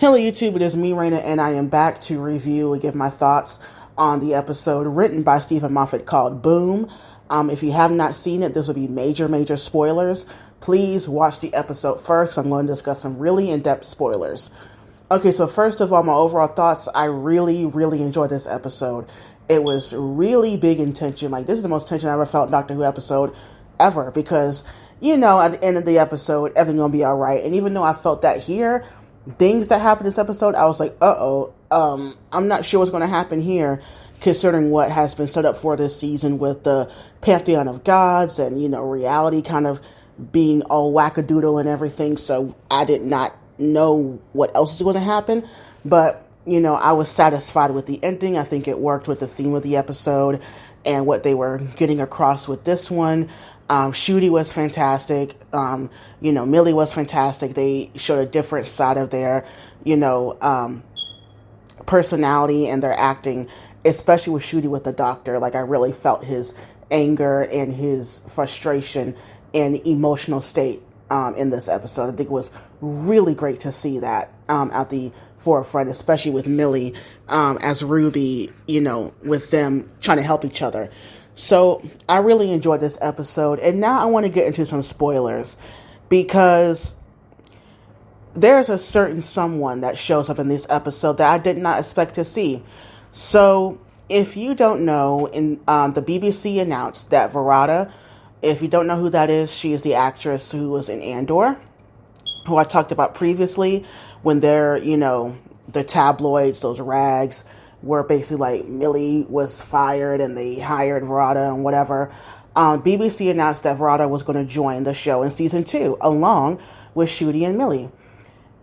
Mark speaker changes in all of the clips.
Speaker 1: Hello YouTube, it is me, Raina, and I am back to review and give my thoughts on the episode written by Stephen Moffat called Boom. If you have not seen it, this will be major spoilers. Please watch the episode first. I'm going to discuss some really in-depth spoilers. Okay, so first of all, my overall thoughts, I really enjoyed this episode. It was really big in tension. Like, this is the most tension I ever felt in Doctor Who episode ever, because, you know, at the end of the episode, everything's going to be all right. And even though I felt that here, things that happened this episode, I was like, I'm not sure what's going to happen here, considering what has been set up for this season with the Pantheon of Gods and, you know, reality kind of being all wackadoodle and everything. So I did not know what else is going to happen. But, you know, I was satisfied with the ending. I think it worked with the theme of the episode and what they were getting across with this one. Shooty was fantastic. Millie was fantastic. They showed a different side of their, personality and their acting, especially with Shooty with the Doctor. Like, I really felt his anger and his frustration and emotional state in this episode. I think it was really great to see that at the forefront, especially with Millie as Ruby, with them trying to help each other. So I really enjoyed this episode, and now I want to get into some spoilers, because there's a certain someone that shows up in this episode that I did not expect to see. So if you don't know, the BBC announced that Verada, if you don't know who that is, she is the actress who was in Andor, who I talked about previously, when they're, the tabloids, those rags, where basically like Millie was fired and they hired Verada and whatever. BBC announced that Verada was going to join the show in season 2 along with Shooty and Millie,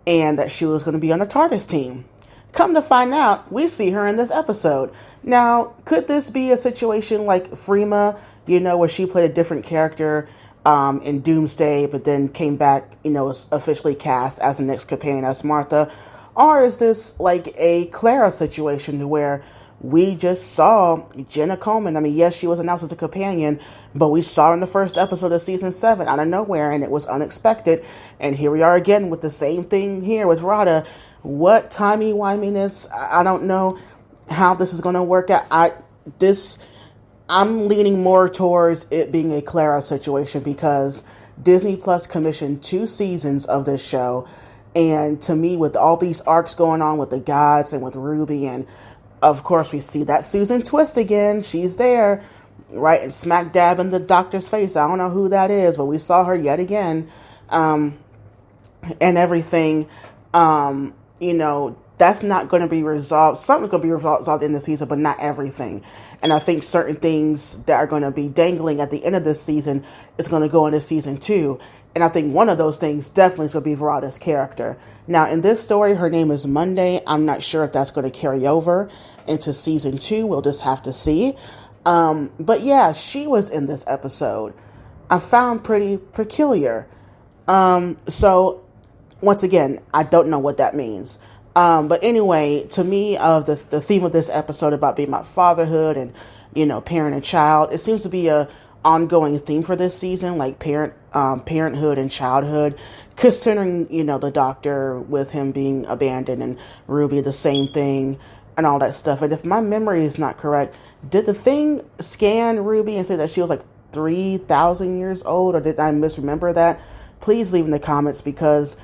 Speaker 1: and that she was going to be on the TARDIS team. Come to find out, we see her in this episode. Now, could this be a situation like Freema, where she played a different character in Doomsday, but then came back, was officially cast as the next companion as Martha? Or is this like a Clara situation where we just saw Jenna Coleman? I mean, yes, she was announced as a companion, but we saw her in the first episode of season 7 out of nowhere, and it was unexpected. And here we are again with the same thing here with Rada. What timey-wiminess? I don't know how this is going to work out. I'm leaning more towards it being a Clara situation, because Disney Plus commissioned 2 seasons of this show. And to me, with all these arcs going on with the gods and with Ruby, and of course we see that Susan Twist again, she's there, right, and smack dab in the Doctor's face. I don't know who that is, but we saw her yet again, and everything. That's not going to be resolved. Something's going to be resolved in the season, but not everything. And I think certain things that are going to be dangling at the end of this season is going to go into season 2. And I think one of those things definitely is going to be Verada's character. Now, in this story, her name is Monday. I'm not sure if that's going to carry over into season 2. We'll just have to see. But yeah, she was in this episode. I found pretty peculiar. So, once again, I don't know what that means. But anyway, to me, the theme of this episode about being about fatherhood and, parent and child, it seems to be a ongoing theme for this season, like parenthood and childhood, considering, the Doctor with him being abandoned and Ruby the same thing and all that stuff. And if my memory is not correct, did the thing scan Ruby and say that she was like 3,000 years old, or did I misremember that? Please leave in the comments, because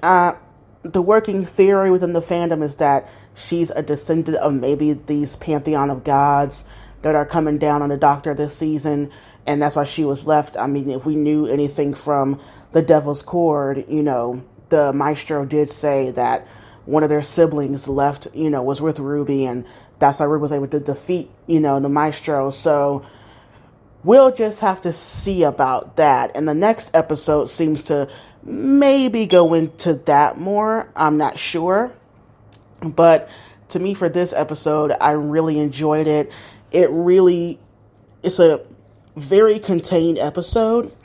Speaker 1: the working theory within the fandom is that she's a descendant of maybe these Pantheon of Gods that are coming down on the Doctor this season, and that's why she was left. I mean, if we knew anything from the Devil's Cord, the Maestro did say that one of their siblings left, was with Ruby, and that's how Ruby was able to defeat, the Maestro. So we'll just have to see about that. And the next episode seems to maybe go into that more. I'm not sure. But to me, for this episode, I really enjoyed it. It's a very contained episode,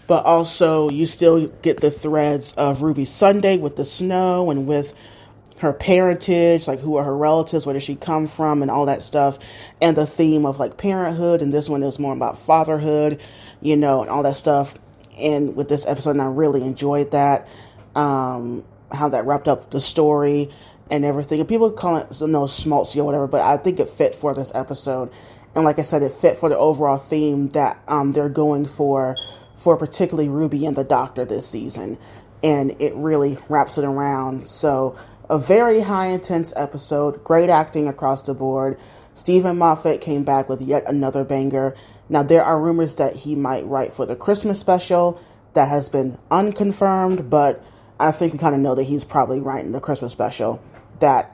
Speaker 1: but also you still get the threads of Ruby Sunday with the snow and with her parentage, like who are her relatives, where does she come from, and all that stuff, and the theme of like parenthood. And this one is more about fatherhood, and all that stuff. And with this episode, and I really enjoyed that. how that wrapped up the story and everything. And people call it schmaltzy or whatever, but I think it fit for this episode. And like I said, it fit for the overall theme that they're going for particularly Ruby and the Doctor this season. And it really wraps it around. So a very high intense episode, great acting across the board. Stephen Moffat came back with yet another banger. Now there are rumors that he might write for the Christmas special. That has been unconfirmed, but I think we kind of know that he's probably writing the Christmas special that,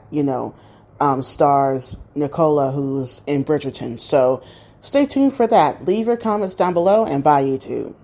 Speaker 1: stars Nicola, who's in Bridgerton. So stay tuned for that. Leave your comments down below, and bye, YouTube.